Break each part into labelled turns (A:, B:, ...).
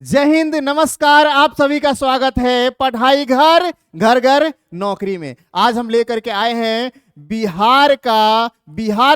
A: जय हिंद, नमस्कार। आप सभी का स्वागत है पढ़ाई घर घर घर नौकरी में। आज हम लेकर के आए हैं बिहार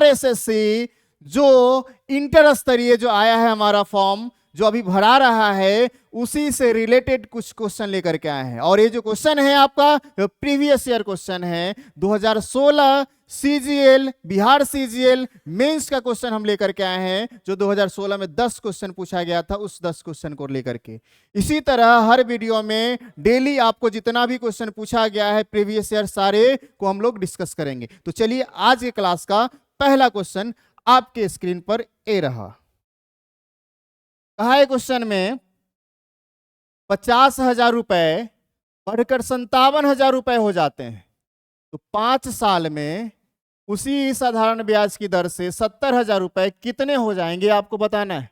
A: एसएससी जो इंटर स्तरीय जो आया है हमारा फॉर्म जो अभी भरा रहा है, उसी से रिलेटेड कुछ क्वेश्चन लेकर के आए हैं। और ये जो क्वेश्चन है आपका प्रीवियस ईयर क्वेश्चन है, 2016 सीजीएल बिहार सीजीएल मेंस का क्वेश्चन हम लेकर के आए हैं, जो 2016 में 10 क्वेश्चन पूछा गया था, उस 10 क्वेश्चन को लेकर के। इसी तरह हर वीडियो में डेली आपको जितना भी क्वेश्चन पूछा गया है प्रीवियस ईयर, सारे को हम लोग डिस्कस करेंगे। तो चलिए, आज के क्लास का पहला क्वेश्चन आपके स्क्रीन पर ए रहा। कहा है क्वेश्चन में 50,000 रुपए बढ़कर 57,000 रुपए हो जाते हैं, तो 5 साल में उसी साधारण ब्याज की दर से 70,000 रुपए कितने हो जाएंगे, आपको बताना है।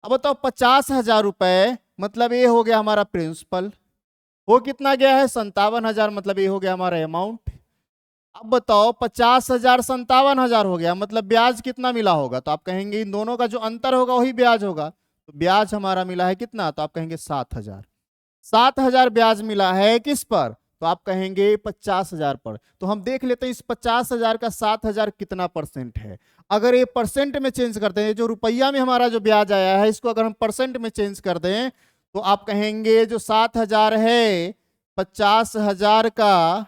A: अब बताओ, 50,000 रुपए मतलब ये हो गया हमारा प्रिंसिपल, वो कितना गया है 57,000, मतलब ये हो गया हमारा अमाउंट। अब बताओ 50,000 57,000 हो गया, मतलब ब्याज कितना मिला होगा, तो आप कहेंगे इन दोनों का जो अंतर होगा वही ब्याज होगा। तो ब्याज हमारा मिला है कितना, तो आप कहेंगे 7,000। 7,000 ब्याज मिला है किस पर, तो आप कहेंगे 50,000 पर। तो हम देख लेते हैं इस 50,000 का 7,000 कितना परसेंट है। अगर ये परसेंट में चेंज करते हैं, जो रुपया में हमारा जो ब्याज आया है, इसको अगर हम परसेंट में चेंज कर दें, तो आप कहेंगे जो 7,000 है 50,000 का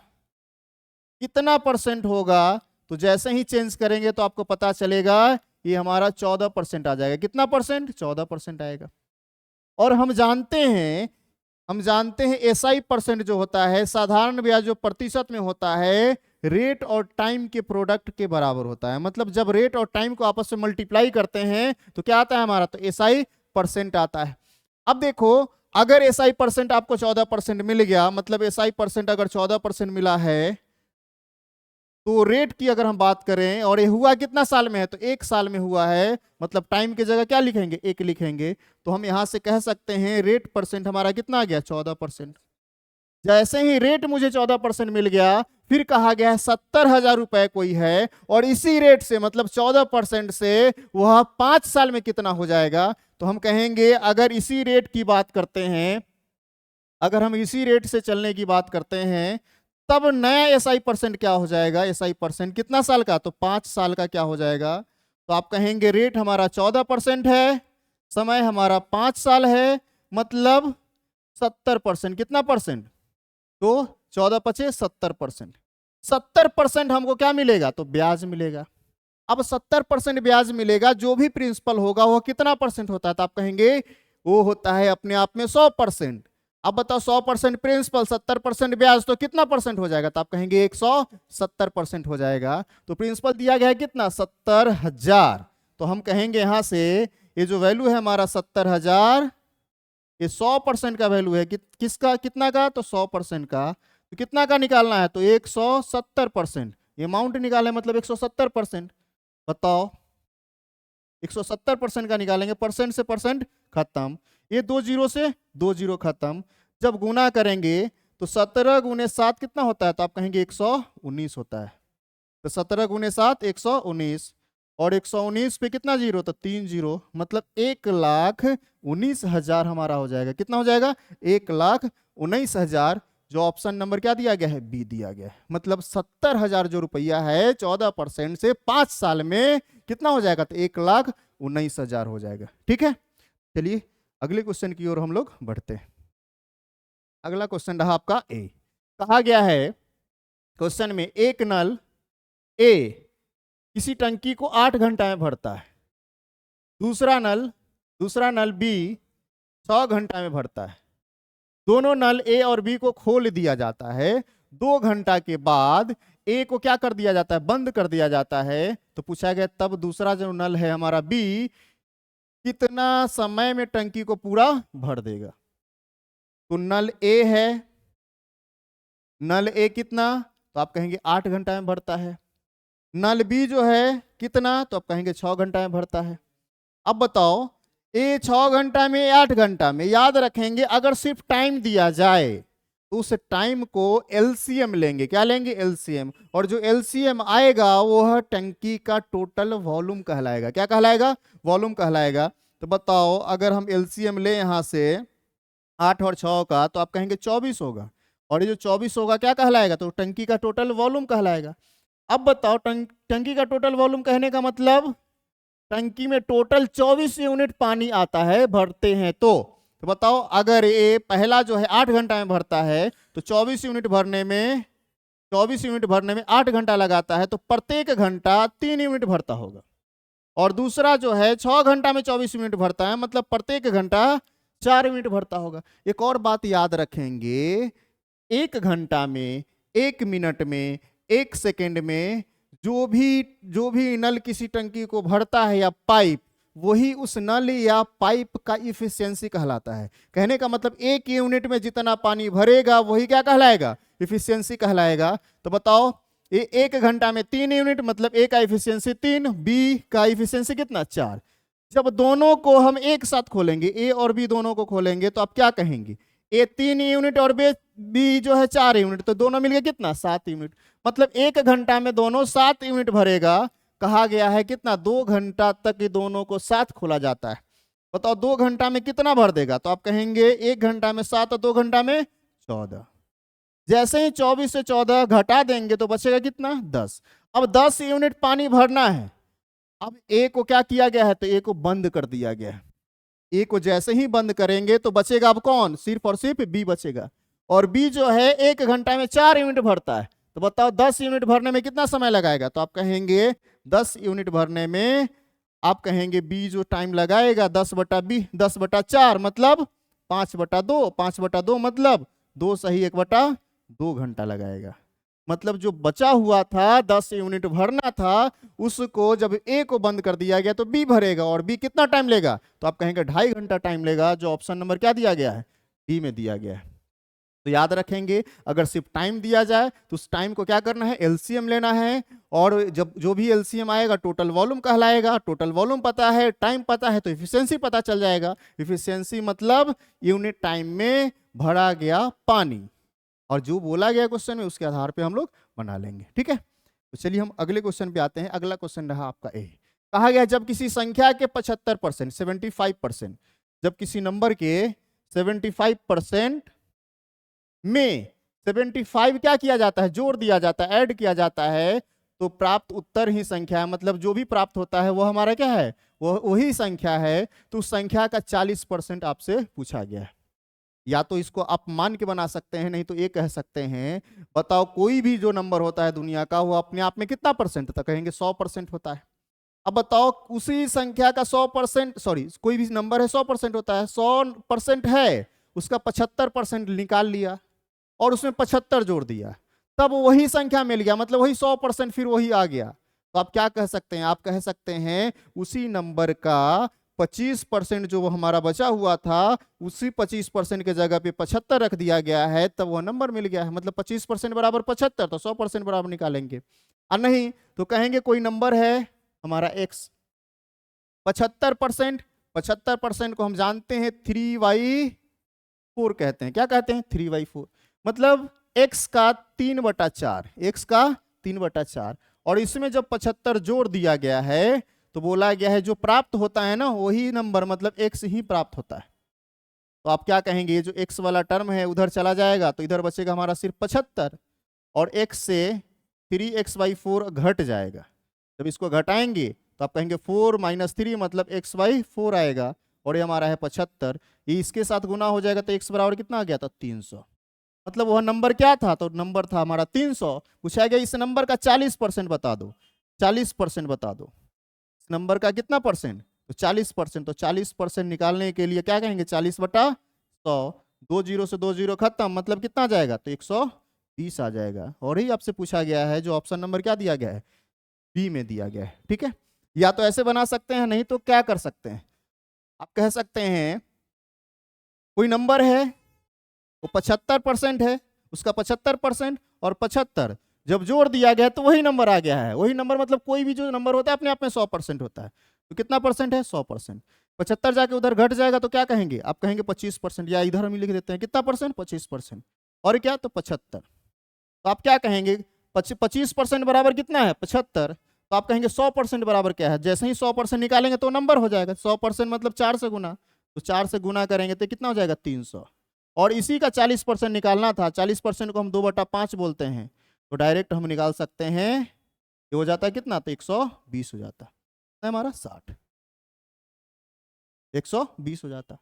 A: कितना परसेंट होगा। तो जैसे ही चेंज करेंगे तो आपको पता चलेगा ये हमारा 14% आ जाएगा। कितना परसेंट, 14% आएगा। और हम जानते हैं एसआई परसेंट जो होता है, साधारण ब्याज जो प्रतिशत में होता है, रेट और टाइम के प्रोडक्ट के बराबर होता है। मतलब जब रेट और टाइम को आपस में मल्टीप्लाई करते हैं तो क्या आता है हमारा, तो एसआई परसेंट आता है। अब देखो, अगर एसआई परसेंट आपको 14% मिल गया, मतलब एसआई परसेंट अगर 14% मिला है, तो रेट की अगर हम बात करें, और ये हुआ कितना साल में है, तो 1 साल में हुआ है, मतलब टाइम की जगह क्या लिखेंगे, 1 लिखेंगे। तो हम यहां से कह सकते हैं रेट परसेंट हमारा कितना आ गया, 14%। जैसे ही रेट मुझे 14% मिल गया, फिर कहा गया है 70,000 रुपए कोई है, और इसी रेट से मतलब 14% से वह 5 साल में कितना हो जाएगा। तो हम कहेंगे अगर इसी रेट की बात करते हैं, अगर हम इसी रेट से चलने की बात करते हैं, तब नया एसआई परसेंट क्या हो जाएगा, एसआई परसेंट कितना साल का, तो 5 साल का क्या हो जाएगा। तो आप कहेंगे रेट हमारा 14% है, समय हमारा 5 साल है, मतलब 70%। कितना परसेंट, तो 14 पचे 70%। 70% हमको क्या मिलेगा, तो ब्याज मिलेगा। अब 70% ब्याज मिलेगा, जो भी प्रिंसिपल होगा वो कितना परसेंट होता है, तो आप कहेंगे वो होता है अपने आप में 100%। अब बताओ 100% प्रिंसिपल 70% ब्याज, तो कितना परसेंट हो जाएगा, तो आप कहेंगे 170% हो जाएगा। तो प्रिंसिपल दिया गया है कितना, 70,000। तो हम कहेंगे यहां से ये जो वैल्यू है हमारा 70,000, ये 100% का वैल्यू है। किसका, कितना का, तो 100% का। तो कितना का निकालना है, तो 170%। ये अमाउंट निकाले मतलब 170%। बताओ 170% का निकालेंगे, परसेंट से परसेंट खत्म, ये 2 जीरो से 2 जीरो खत्म। जब गुना करेंगे तो 17 गुने 7 कितना होता है, तो आप कहेंगे 119 होता है। तो 17 गुने 7 119, और 119 पे कितना जीरो, तो 3 जीरो, मतलब 1,19,000 हमारा हो जाएगा। कितना हो जाएगा, 1,19,000। जो ऑप्शन नंबर क्या दिया गया है, बी दिया गया है। मतलब 70,000 जो रुपया है 14% से 5 साल में कितना हो जाएगा, तो 1,19,000 हो जाएगा। ठीक है, चलिए अगले क्वेश्चन की ओर हम लोग बढ़ते हैं। अगला क्वेश्चन रहा आपका ए। कहा गया है क्वेश्चन में, एक नल ए किसी टंकी को 8 घंटा में भरता है, दूसरा नल बी 6 घंटा में भरता है। दोनों नल ए और बी को खोल दिया जाता है। 2 घंटा के बाद ए को क्या कर दिया जाता है, बंद कर दिया जाता है। तो पूछा गया तब दूसरा जो नल है हमारा बी कितना समय में टंकी को पूरा भर देगा। तो नल ए है, नल ए कितना, तो आप कहेंगे 8 घंटा में भरता है। नल बी जो है कितना, तो आप कहेंगे 6 घंटा में भरता है। अब बताओ ये 6 घंटा में 8 घंटा में, याद रखेंगे अगर सिर्फ टाइम दिया जाए तो उस टाइम को एलसीएम लेंगे। क्या लेंगे, एलसीएम। और जो एलसीएम आएगा वह टंकी का टोटल वॉल्यूम कहलाएगा। क्या कहलाएगा, वॉल्यूम कहलाएगा। तो बताओ अगर हम एलसीएम ले यहां से, 8 और 6 का, तो आप कहेंगे 24 होगा। और ये जो 24 होगा क्या कहलाएगा, तो टंकी का टोटल वॉल्यूम कहलाएगा। अब बताओ टंकी का टोटल वॉल्यूम कहने का मतलब टंकी में टोटल 24 यूनिट पानी आता है भरते हैं तो बताओ अगर ये पहला जो है 8 घंटा में भरता है तो 24 यूनिट भरने में 8 घंटा लगाता है, तो प्रत्येक घंटा 3 यूनिट भरता होगा। और दूसरा जो है 6 घंटा में 24 यूनिट भरता है, मतलब प्रत्येक घंटा 4 यूनिट भरता होगा। एक और बात याद रखेंगे, 1 घंटा में, 1 मिनट में, 1 सेकेंड में जो भी नल किसी टंकी को भरता है या पाइप, वही उस नल या पाइप का इफिशियंसी कहलाता है। कहने का मतलब 1 यूनिट में जितना पानी भरेगा वही क्या कहलाएगा, इफिशियंसी कहलाएगा। तो बताओ ये 1 घंटा में 3 यूनिट, मतलब ए का इफिशियंसी 3, बी का इफिशियंसी कितना 4। जब दोनों को हम एक साथ खोलेंगे, ए और बी दोनों को खोलेंगे, तो आप क्या कहेंगे, ए 3 यूनिट और बी जो है 4 यूनिट, तो दोनों मिलके कितना 7 यूनिट। मतलब 1 घंटा में दोनों 7 यूनिट भरेगा। कहा गया है कितना, 2 घंटा तक ये दोनों को साथ खोला जाता है। बताओ 2 घंटा में कितना भर देगा, तो आप कहेंगे 1 घंटा में 7 और 2 घंटा में 14। जैसे ही 24 से 14 घटा देंगे तो बचेगा कितना 10। अब 10 यूनिट पानी भरना है। अब ए को क्या किया गया है, तो ए को बंद कर दिया गया है। ए को जैसे ही बंद करेंगे तो बचेगा अब कौन, सिर्फ और सिर्फ बी बचेगा। और बी जो है 1 घंटा में 4 यूनिट भरता है। तो बताओ 10 यूनिट भरने में कितना समय लगाएगा, तो आप कहेंगे 10 यूनिट भरने में आप कहेंगे बी जो टाइम लगाएगा 10/4 मतलब 5/2, 5/2 मतलब 2 सही 1/2 घंटा लगाएगा। मतलब जो बचा हुआ था 10 यूनिट भरना था, उसको जब ए को बंद कर दिया गया तो बी भरेगा। और बी कितना टाइम लेगा, तो आप कहेंगे 2.5 घंटा टाइम लेगा, जो ऑप्शन नंबर क्या दिया गया है, बी में दिया गया है। तो याद रखेंगे अगर सिर्फ टाइम दिया जाए तो उस टाइम को क्या करना है, एलसीएम लेना है। और जब जो भी एलसीएम आएगा टोटल वॉल्यूम कहलाएगा। टोटल वॉल्यूम पता है, टाइम पता है, तो इफिशियंसी पता चल जाएगा। इफिशियंसी मतलब यूनिट टाइम में भरा गया पानी, और जो बोला गया क्वेश्चन में उसके आधार पे हम लोग बना लेंगे। ठीक है, तो चलिए हम अगले क्वेश्चन पे आते हैं। अगला क्वेश्चन रहा आपका ए। कहा गया जब किसी संख्या के 75%, 75%, जब किसी नंबर के 75% में 75 क्या किया जाता है, जोड़ दिया जाता है, ऐड किया जाता है, तो प्राप्त उत्तर ही संख्या है। मतलब जो भी प्राप्त होता है वो हमारा क्या है, वो वही संख्या है। तो उस संख्या का 40% आपसे पूछा गया है। या तो इसको आप मान के बना सकते हैं, नहीं तो ये कह सकते हैं बताओ कोई भी जो नंबर होता है दुनिया का वो अपने आप में कितना परसेंट होता है, कहेंगे 100% होता है। अब बताओ उसी संख्या का 100%, सॉरी कोई भी नंबर है 100% होता है, 100% है, उसका 75% निकाल लिया और उसमें 75 जोड़ दिया, तब वही संख्या मिल गया, मतलब वही 100% फिर वही आ गया। तो आप क्या कह सकते हैं, आप कह सकते हैं उसी नंबर का 25% जो वो हमारा बचा हुआ था, उसी 25% के जगह पे 75 रख दिया गया है, तब वह नंबर मिल गया है। मतलब 25% बराबर 75, तो 100% बराबर निकालेंगे। और नहीं तो कहेंगे कोई नंबर है हमारा x, 75%, 75% को हम जानते हैं 3/4 कहते हैं। क्या कहते हैं, 3/4, मतलब x का 3/4, x का 3/4। और इसमें जब 75 जोड़ दिया गया है तो बोला गया है जो प्राप्त होता है ना वही नंबर, मतलब x ही प्राप्त होता है। तो आप क्या कहेंगे, ये जो x वाला टर्म है उधर चला जाएगा, तो इधर बचेगा हमारा सिर्फ 75, और x से 3x/4 घट जाएगा। जब इसको घटाएंगे तो आप कहेंगे 4 - 3 मतलब x/4 आएगा, और ये हमारा है 75। ये इसके साथ गुना हो जाएगा तो x बराबर कितना आ गया था, 300। मतलब वह नंबर क्या था, तो नंबर था हमारा 300। पूछा गया इस नंबर का 40% बता दो, 40% बता दो। इस नंबर का कितना परसेंट, तो 40%। तो 40% निकालने के लिए क्या कहेंगे, 40/100, 2 0 से 2 0 खत्म, मतलब कितना आ जाएगा, तो 120 आ जाएगा। और ही आपसे पूछा गया है जो ऑप्शन नंबर क्या दिया गया है, बी में दिया गया है। ठीक है, या तो ऐसे बना सकते हैं, नहीं तो क्या कर सकते हैं, आप कह सकते हैं कोई नंबर है वो 75% है, उसका 75% और 75 जब जोड़ दिया गया तो वही नंबर आ गया है। वही नंबर मतलब कोई भी जो नंबर होता है अपने आप में 100% होता है। तो कितना परसेंट है, 100%। 75 जाके उधर घट जाएगा तो क्या कहेंगे, आप कहेंगे 25%, या इधर हम लिख देते हैं कितना परसेंट, 25%। और क्या, तो 75। तो आप क्या कहेंगे, 25% बराबर कितना है, 75। तो आप कहेंगे 100% बराबर क्या है, जैसे ही 100% निकालेंगे तो नंबर हो जाएगा। 100% मतलब 4 से गुना, तो 4 से गुना करेंगे तो कितना हो जाएगा, 300। और इसी का 40% निकालना था। 40% को हम 2/5 बोलते हैं, तो डायरेक्ट हम निकाल सकते हैं। ये हो जाता है कितना, तो 120 हो जाता है हमारा 60, 120 हो जाता।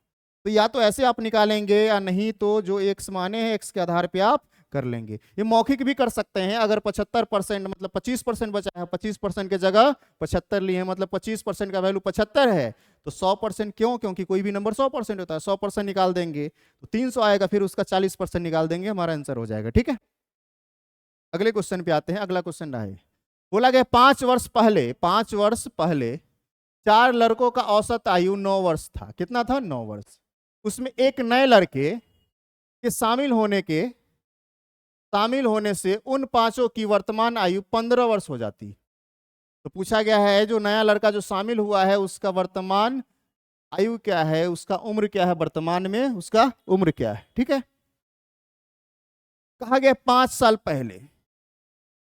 A: तो या तो ऐसे आप निकालेंगे या नहीं तो जो एक्स माने हैं एक्स के आधार पे आप कर लेंगे। ये मौखिक भी कर सकते हैं। अगर 75% मतलब 25% बचा है, 25% की जगह 75 लिए हैं, मतलब 25% का वैल्यू 75 है, तो 100% क्यों, क्योंकि कोई भी नंबर 100% होता है, 100% निकाल देंगे तो 300 आएगा, फिर उसका 40% निकाल देंगे, हमारा आंसर हो जाएगा। ठीक है, अगले क्वेश्चन पे आते हैं। अगला क्वेश्चन रहा है, बोला गया 5 वर्ष पहले 4 लड़कों का औसत आयु 9 वर्ष था। कितना था, 9 वर्ष। उसमें एक नए लड़के के शामिल होने से उन 5 की वर्तमान आयु 15 वर्ष हो जाती। तो पूछा गया है जो नया लड़का जो शामिल हुआ है उसका वर्तमान आयु क्या है, उसका उम्र क्या है, वर्तमान में उसका उम्र क्या है। ठीक है, कहा गया 5 साल पहले,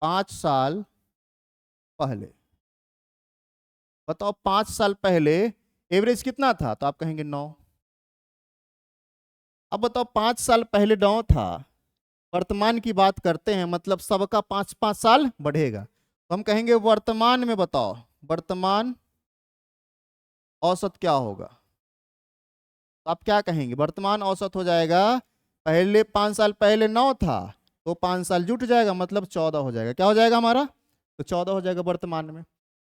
A: 5 साल पहले बताओ, 5 साल पहले एवरेज कितना था, तो आप कहेंगे 9। अब बताओ 5 साल पहले 9 था, वर्तमान की बात करते हैं, मतलब सबका 5-5 साल बढ़ेगा, तो हम कहेंगे वर्तमान में बताओ वर्तमान औसत क्या होगा। तो आप क्या कहेंगे, वर्तमान औसत हो जाएगा, पहले 5 साल पहले 9 था तो 5 साल जुट जाएगा, मतलब 14 हो जाएगा। क्या हो जाएगा हमारा, तो 14 हो जाएगा वर्तमान में।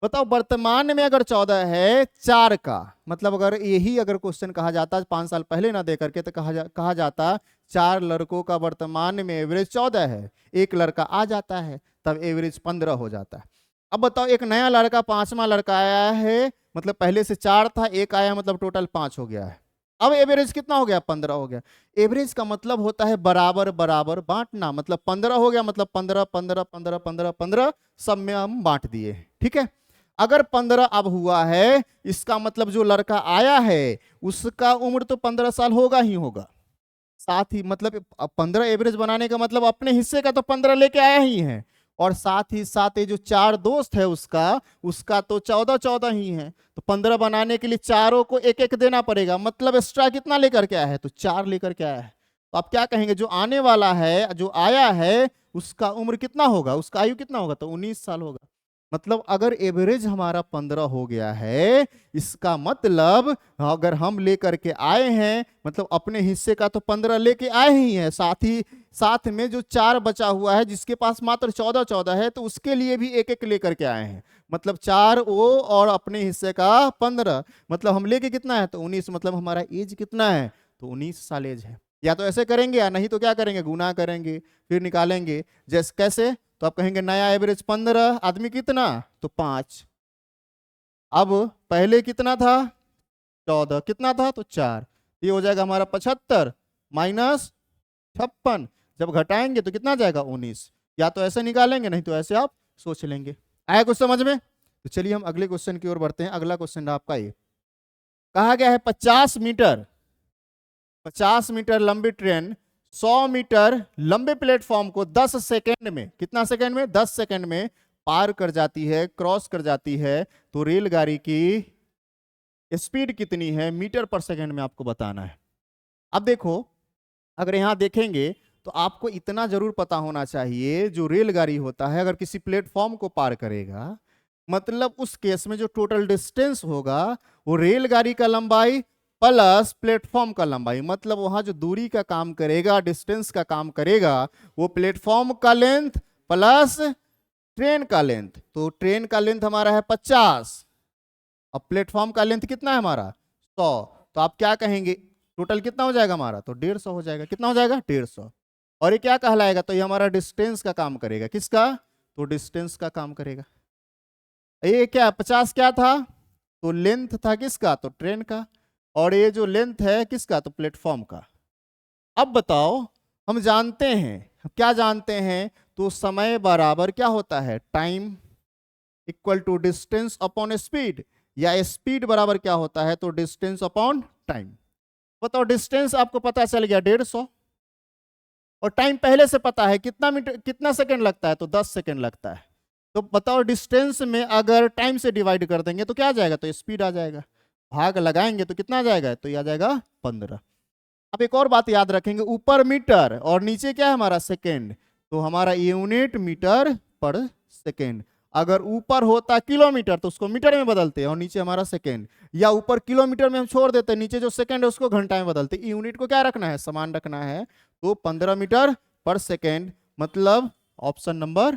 A: बताओ वर्तमान में अगर 14 है 4 का, मतलब अगर यही अगर क्वेश्चन कहा जाता 5 साल पहले ना दे करके, तो कहा जाता 4 लड़कों का वर्तमान में एवरेज 14 है, एक लड़का आ जाता है, तब एवरेज 15 हो जाता है। अब बताओ एक नया लड़का 5वां लड़का आया है, मतलब पहले से 4 था, एक आया, मतलब टोटल 5 हो गया है। अब एवरेज कितना हो गया, 15 हो गया। एवरेज का मतलब होता है बराबर बराबर बांटना, मतलब 15 हो गया, मतलब 15 15 15 15 15 सब में हम बांट दिए। ठीक है, अगर 15 अब हुआ है, इसका मतलब जो लड़का आया है उसका उम्र तो 15 साल होगा ही होगा, साथ ही मतलब 15 एवरेज बनाने का मतलब अपने हिस्से का तो 15 लेके आया ही है, और साथ ही साथ ये जो 4 दोस्त है उसका तो 14 ही है, तो 15 बनाने के लिए चारों को एक एक देना पड़ेगा, मतलब एक्स्ट्रा कितना लेकर के आया है, तो 4 लेकर के आया है। तो आप क्या कहेंगे, जो आने वाला है जो आया है उसका उम्र कितना होगा, उसका आयु कितना होगा, तो 19 साल होगा। मतलब अगर एवरेज हमारा 15 हो गया है, इसका मतलब अगर हम लेकर के आए हैं, मतलब अपने हिस्से का तो 15 लेके आए ही हैं, साथ में जो 4 बचा हुआ है जिसके पास मात्र 14 है, तो उसके लिए भी एक एक लेकर के आए हैं, मतलब 4 वो और अपने हिस्से का 15, मतलब हम लेके कितना है, तो 19, मतलब हमारा एज कितना है, तो 19 साल एज है। या तो ऐसे करेंगे या नहीं तो क्या करेंगे, गुना करेंगे, फिर निकालेंगे। जैसे कैसे, तो आप कहेंगे नया एवरेज 15, आदमी कितना, तो 5। अब पहले कितना था, 14, कितना था, तो 4, ये हो जाएगा हमारा 75 माइनस 56, जब घटाएंगे तो कितना जाएगा, 19। या तो ऐसे निकालेंगे नहीं तो ऐसे आप सोच लेंगे। आया कुछ समझ में, तो चलिए हम अगले क्वेश्चन की ओर बढ़ते हैं। अगला क्वेश्चन आपका ये कहा गया है 50 मीटर लंबी ट्रेन 100 मीटर लंबे प्लेटफॉर्म को 10 सेकंड में, कितना सेकंड में, 10 सेकंड में पार कर जाती है, क्रॉस कर जाती है, तो रेलगाड़ी की स्पीड कितनी है मीटर पर सेकंड में आपको बताना है। अब देखो अगर यहां देखेंगे तो आपको इतना जरूर पता होना चाहिए, जो रेलगाड़ी होता है अगर किसी प्लेटफॉर्म को पार करेगा, मतलब उस केस में जो टोटल डिस्टेंस होगा वो रेलगाड़ी का लंबाई प्लस प्लेटफॉर्म का लंबाई, मतलब वहां जो दूरी का काम करेगा, डिस्टेंस का काम करेगा, वो प्लेटफॉर्म का लेंथ प्लस ट्रेन का लेंथ। तो ट्रेन का लेंथ हमारा है 50, अब प्लेटफॉर्म का लेंथ कितना है हमारा 100, तो आप क्या कहेंगे टोटल कितना हो जाएगा हमारा, तो 150 हो जाएगा। कितना हो जाएगा, 150। और ये क्या कहलाएगा, तो ये हमारा डिस्टेंस का काम करेगा, किसका, तो डिस्टेंस का काम करेगा। ये क्या 50 क्या था, तो लेंथ था किसका, तो ट्रेन का, और ये जो लेंथ है किसका, तो प्लेटफॉर्म का। अब बताओ हम जानते हैं, क्या जानते हैं, तो समय बराबर क्या होता है, time equal to distance upon speed, या स्पीड बराबर क्या होता है, तो डिस्टेंस अपॉन टाइम। बताओ डिस्टेंस आपको पता चल गया 150, और टाइम पहले से पता है कितना मीटर कितना सेकंड लगता है, तो 10 सेकंड लगता है। तो बताओ डिस्टेंस में अगर टाइम से डिवाइड कर देंगे तो क्या आ जाएगा, तो स्पीड आ जाएगा, भाग लगाएंगे तो कितना आ जाएगा, तो ये आ जाएगा 15। अब एक और बात याद रखेंगे, ऊपर मीटर और नीचे क्या है हमारा सेकेंड, तो हमारा यूनिट मीटर पर सेकेंड। अगर ऊपर होता किलोमीटर तो उसको मीटर में बदलते हैं और नीचे हमारा सेकेंड, या ऊपर किलोमीटर में हम छोड़ देते हैं, नीचे जो सेकेंड है उसको घंटा में बदलते। यूनिट को क्या रखना है, समान रखना है, तो 15 मीटर पर सेकेंड, मतलब ऑप्शन नंबर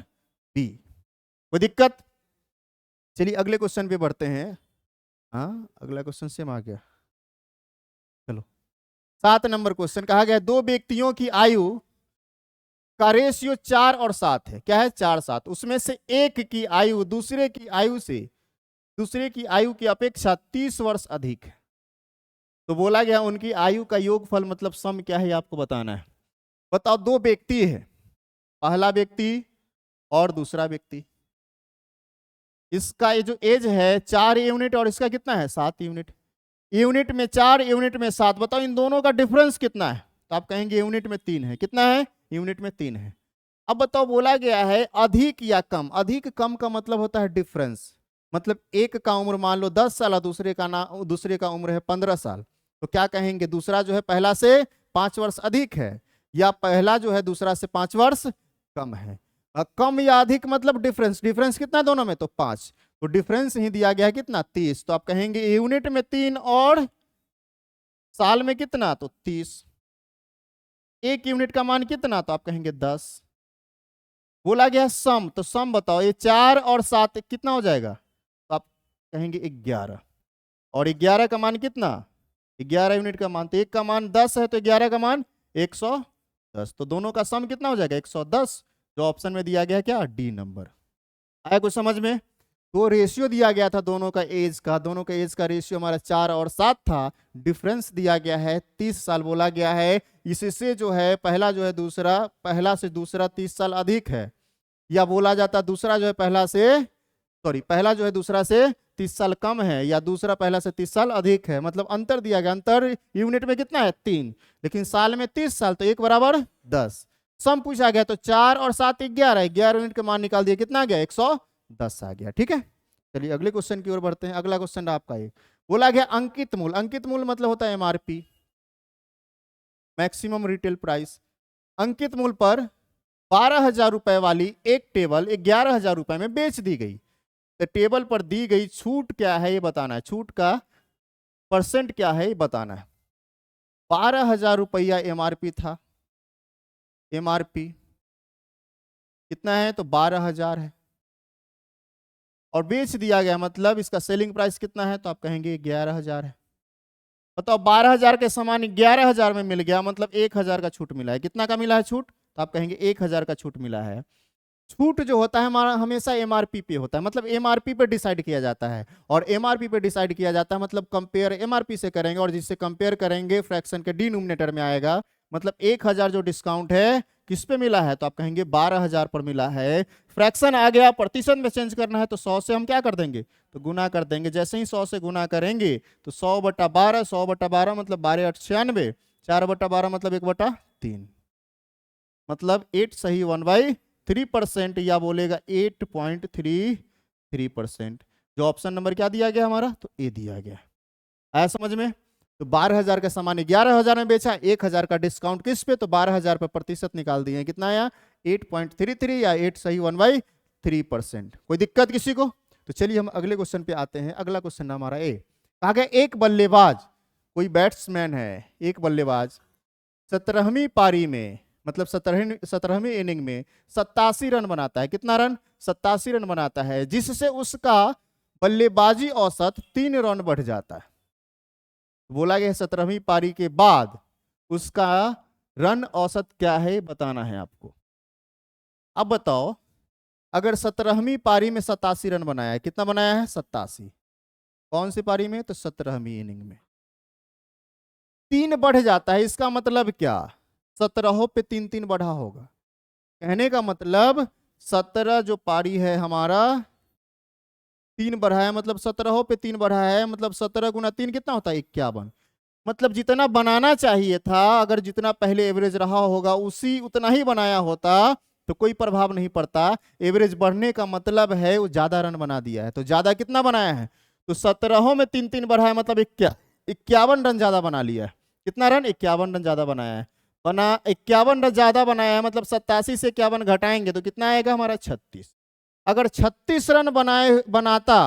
A: बी। कोई दिक्कत? चलिए अगले क्वेश्चन पे बढ़ते हैं। हाँ, अगला क्वेश्चन सेम आ गया। चलो 7 नंबर क्वेश्चन कहा गया, दो व्यक्तियों की आयु का रेशियो 4 और 7 है। क्या है, 4 7। उसमें से एक की आयु दूसरे की आयु की अपेक्षा 30 वर्ष अधिक है। तो बोला गया उनकी आयु का योगफल मतलब सम क्या है, आपको बताना है। बताओ, दो व्यक्ति है, पहला व्यक्ति और दूसरा व्यक्ति, इसका ये जो एज है 4 यूनिट और इसका कितना है 7 यूनिट। यूनिट में 4, यूनिट में 7। बताओ इन दोनों का डिफरेंस कितना है, तो आप कहेंगे यूनिट में 3 है। कितना है, यूनिट में 3 है। अब बताओ, बोला गया है अधिक या कम। अधिक कम का मतलब होता है डिफरेंस, मतलब एक का उम्र मान लो 10 साल और दूसरे का उम्र है 15 साल, तो क्या कहेंगे, दूसरा जो है पहला से 5 वर्ष अधिक है, या पहला जो है दूसरा से 5 वर्ष कम है। कम या अधिक मतलब डिफरेंस, डिफरेंस कितना है दोनों में, तो 5। तो डिफरेंस ही दिया गया है कितना, 30। तो आप कहेंगे यूनिट में 3 और साल में कितना, तो 30। एक यूनिट का मान कितना, तो आप कहेंगे 10। बोला गया सम, तो सम बताओ, ये 4 और 7 कितना हो जाएगा, तो आप कहेंगे 11। और 11 का मान कितना, 11 यूनिट का मान, तो एक का मान 10 है, तो 11 का मान 110। तो दोनों का सम कितना हो जाएगा, 110। जो ऑप्शन में दिया गया क्या, डी नंबर। आया कुछ समझ में? तो रेशियो दिया गया था दोनों का एज का रेशियो हमारा 4 और 7 था। डिफरेंस दिया गया है 30 साल। बोला गया है इससे जो है पहला जो है दूसरा, पहला से दूसरा 30 साल अधिक है, या बोला जाता दूसरा जो है पहला जो है दूसरा से 30 साल कम है, या दूसरा पहला से 30 साल अधिक है। मतलब अंतर दिया गया, अंतर यूनिट में कितना है 3, लेकिन साल में 30 साल, तो 1 बराबर 10। सम पूछा गया, तो 4 और 7 11, 11 यूनिट का मान निकाल दिया, कितना आ गया 110 आ गया। ठीक है, चलिए अगले क्वेश्चन की ओर बढ़ते हैं। अगला क्वेश्चन आपका ये बोला गया अंकित मूल। अंकित मूल मतलब होता है एमआरपी, मैक्सिमम रिटेल प्राइस। अंकित मूल पर 12,000 रुपए वाली एक टेबल 11,000 रुपए में बेच दी गई। तो टेबल पर दी गई छूट क्या है ये बताना है, छूट का परसेंट क्या है ये बताना है। 12,000 रुपया एमआरपी था, एमआरपी कितना है, तो 12,000 है, और बेच दिया गया मतलब इसका सेलिंग प्राइस कितना है, तो आप कहेंगे 11,000 है। बताओ 12,000 के सामान 11,000 में मिल गया, मतलब 1,000 का छूट मिला है। कितना का मिला है छूट, तो आप कहेंगे 1,000 का छूट मिला है। छूट जो होता है हमारा हमेशा एमआरपी पे होता है, मतलब एमआरपी पे डिसाइड किया जाता है। और एमआरपी पे डिसाइड किया जाता है मतलब कंपेयर एमआरपी से करेंगे, और जिससे कंपेयर करेंगे फ्रैक्शन के डिनोमिनेटर में आएगा। मतलब 1,000 जो डिस्काउंट है किस पे मिला है, तो आप कहेंगे 12,000 पर मिला है। फ्रैक्शन आ गया, प्रतिशत में चेंज करना है, तो 100 से हम क्या कर देंगे, तो गुना कर देंगे। जैसे ही 100 से गुना करेंगे तो 100/12, 100/12 मतलब 12 8 96, 4/12 मतलब 1/3, मतलब 8 सही 1/3%, या बोलेगा 8.33%। जो ऑप्शन नंबर क्या दिया गया हमारा, तो ए दिया गया। आया समझ में? तो 12,000 का सामान 11,000 में बेचा, 1,000 का डिस्काउंट किस पे, तो 12,000 पे प्रतिशत निकाल दिए। कितना आया 8.33, या 8 सही 1/3%। कोई दिक्कत किसी को? तो चलिए हम अगले क्वेश्चन पे आते हैं। अगला क्वेश्चन हमारा ए, कहा गया एक बल्लेबाज, कोई बैट्समैन है, एक बल्लेबाज 17वीं पारी में, मतलब 17वीं इनिंग में 87 रन बनाता है। कितना रन, 87 रन बनाता है, जिससे उसका बल्लेबाजी औसत 3 रन बढ़ जाता है। बोला गया 17वीं पारी के बाद उसका रन औसत क्या है बताना है आपको। अब बताओ, अगर 17वीं पारी में 87 रन बनाया है, कितना बनाया है 87, कौन सी पारी में, तो 17वीं इनिंग में 3 बढ़ जाता है। इसका मतलब क्या, 17 पे 3 बढ़ा होगा। कहने का मतलब 17 जो पारी है हमारा 3 बढ़ा है, मतलब 17 पे 3 बढ़ा है, मतलब 17 गुना 3 कितना होता है 51। मतलब जितना बनाना चाहिए था, अगर जितना पहले एवरेज रहा होगा उसी उतना ही बनाया होता तो कोई प्रभाव नहीं पड़ता। एवरेज बढ़ने का मतलब है वो ज्यादा रन बना दिया है। तो ज्यादा कितना बनाया है, तो 17 में 3 बढ़ा है, मतलब 51 रन ज्यादा बना लिया है। कितना रन? 51 रन ज्यादा बनाया है। 51 रन ज्यादा बनाया है, मतलब 87 से 51 घटाएंगे तो कितना आएगा हमारा? 36। अगर 36 रन बनाता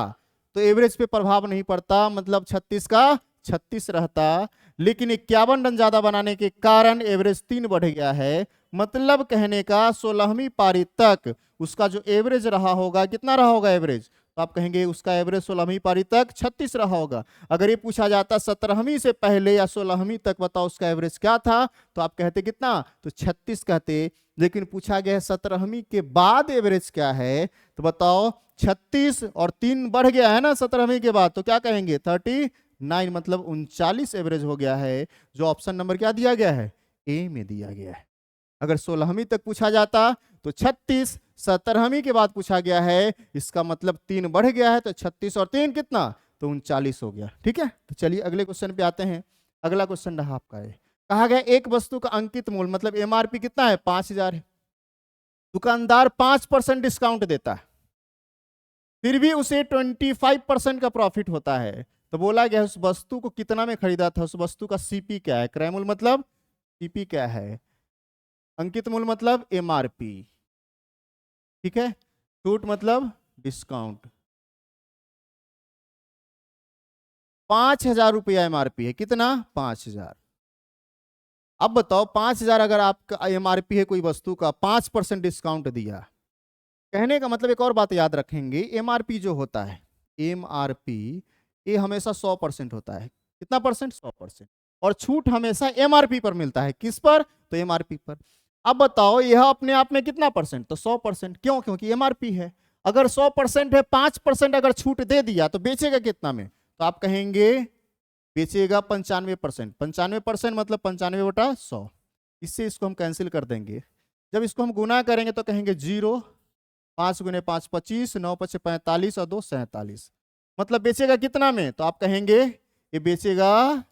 A: तो एवरेज पे प्रभाव नहीं पड़ता, मतलब 36 का 36 रहता, लेकिन 51 रन ज्यादा बनाने के कारण एवरेज 3 बढ़ गया है। मतलब कहने का 16वीं पारी तक उसका जो एवरेज रहा होगा, कितना रहा होगा एवरेज? तो आप कहेंगे उसका एवरेज 16वीं पारी तक 36 रहा होगा। अगर ये पूछा जाता 17वीं से पहले या 16वीं तक बताओ उसका एवरेज क्या था, तो आप कहते कितना? तो 36 कहते। लेकिन पूछा गया है 17वीं के बाद एवरेज क्या है, तो बताओ 36 और 3 बढ़ गया है ना 17वीं के बाद, तो क्या कहेंगे? 39, मतलब 39 एवरेज हो गया है, जो ऑप्शन नंबर क्या दिया गया है? ए में दिया गया है। अगर 16वीं तक पूछा जाता तो 36, 17वीं के बाद पूछा गया है, इसका मतलब 3 बढ़ गया है, तो 36 और 3 कितना? तो 39 हो गया। ठीक है, तो चलिए अगले क्वेश्चन पे आते हैं। अगला क्वेश्चन रहा आपका है, कहा गया एक वस्तु का अंकित मूल्य मतलब एमआरपी कितना है? 5000 है। दुकानदार 5% डिस्काउंट देता है, फिर भी उसे 25% का प्रॉफिट होता है। तो बोला गया उस वस्तु को कितना में खरीदा था, उस वस्तु का सीपी क्या है? क्रय मूल्य मतलब सीपी क्या है? अंकित मूल्य मतलब एमआरपी, ठीक है। छूट मतलब डिस्काउंट। 5000 रुपया एमआरपी है, कितना? 5000। अब बताओ 5000 अगर आपका एमआरपी है कोई वस्तु का, 5% डिस्काउंट दिया, कहने का मतलब एक और बात याद रखेंगे, एमआरपी जो होता है, एमआरपी ये हमेशा 100% होता है। कितना परसेंट? 100%। और छूट हमेशा एमआरपी पर मिलता है। किस पर? तो एमआरपी पर। अब बताओ यह अपने आप में कितना परसेंट? तो 100%। क्यों? क्योंकि एमआरपी है। अगर 100% है, 5% अगर छूट दे दिया तो बेचेगा कितना में? तो आप कहेंगे बेचेगा 95%। 95% मतलब 95/100। इससे इसको हम कैंसिल कर देंगे। जब इसको हम गुना करेंगे तो कहेंगे 0, 5 × 5 25, 9 × 5 45 और 2 47। मतलब बेचेगा कितना में? तो आप कहेंगे ये बेचेगा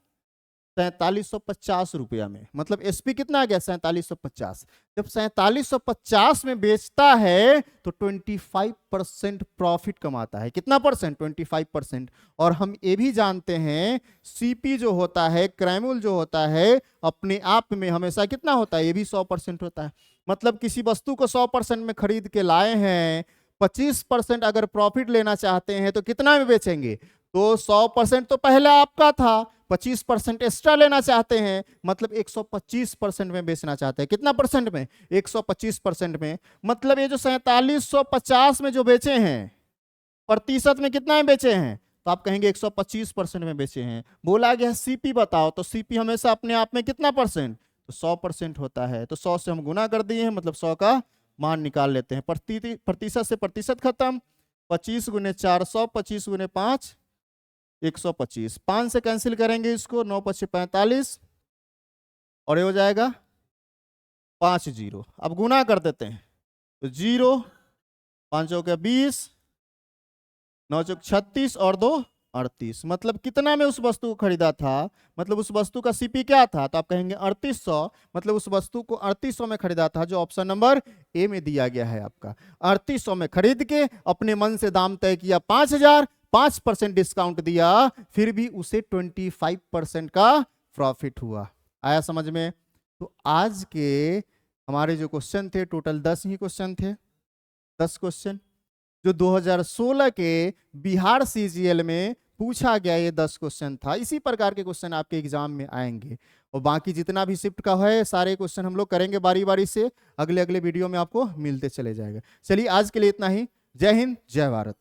A: 4750 रुपया में। मतलब एसपी कितना आ गया? 4750। जब 4750 में बेचता है तो 25% प्रॉफिट कमाता है। कितना परसेंट? 25%। और हम ये भी जानते हैं सीपी जो होता है, क्रय मूल्य जो होता है, अपने आप में हमेशा कितना होता है? ये भी 100% होता है। मतलब किसी वस्तु को 100% में खरीद के लाए हैं, 25% अगर प्रॉफिट लेना चाहते हैं तो कितना में बेचेंगे? तो 100% तो पहले आपका था, 25% एक्स्ट्रा लेना चाहते हैं, मतलब 125% में बेचना चाहते हैं। कितना परसेंट में? 125% में। मतलब ये जो 4750 में जो बेचे हैं, प्रतिशत में कितना में बेचे हैं? तो आप कहेंगे 125% में बेचे हैं। बोला गया सीपी बताओ, तो सीपी हमेशा अपने आप में कितना परसेंट? तो 100% होता है। तो 100 से हम गुना कर दिए हैं, मतलब 100 का मान निकाल लेते हैं। प्रतिशत से प्रतिशत खत्म, 25 × 400, 25 × 5 125। 5 से कैंसिल करेंगे इसको, 9 × 5 45 और ये हो जाएगा 50। अब गुना कर देते हैं तो 0, 5 × 20, 9 × 36 और 2 38। मतलब कितना में उस वस्तु को खरीदा था? मतलब उस वस्तु का सीपी क्या था? तो आप कहेंगे 3800। मतलब उस वस्तु को 3800 में खरीदा था, जो ऑप्शन नंबर ए में दिया गया है आपका। 3800 में खरीद के अपने मन से दाम तय किया 5000, 5% डिस्काउंट दिया, फिर भी उसे 25% का प्रॉफिट हुआ। आया समझ में? तो आज के हमारे जो क्वेश्चन थे, टोटल 10 ही क्वेश्चन थे। 10 क्वेश्चन जो 2016 के बिहार सीजीएल में पूछा गया, ये 10 क्वेश्चन था। इसी प्रकार के क्वेश्चन आपके एग्जाम में आएंगे। और बाकी जितना भी शिफ्ट का है, सारे क्वेश्चन हम लोग करेंगे बारी बारी से, अगले अगले वीडियो में आपको मिलते चले जाएगा। चलिए आज के लिए इतना ही। जय हिंद, जय भारत।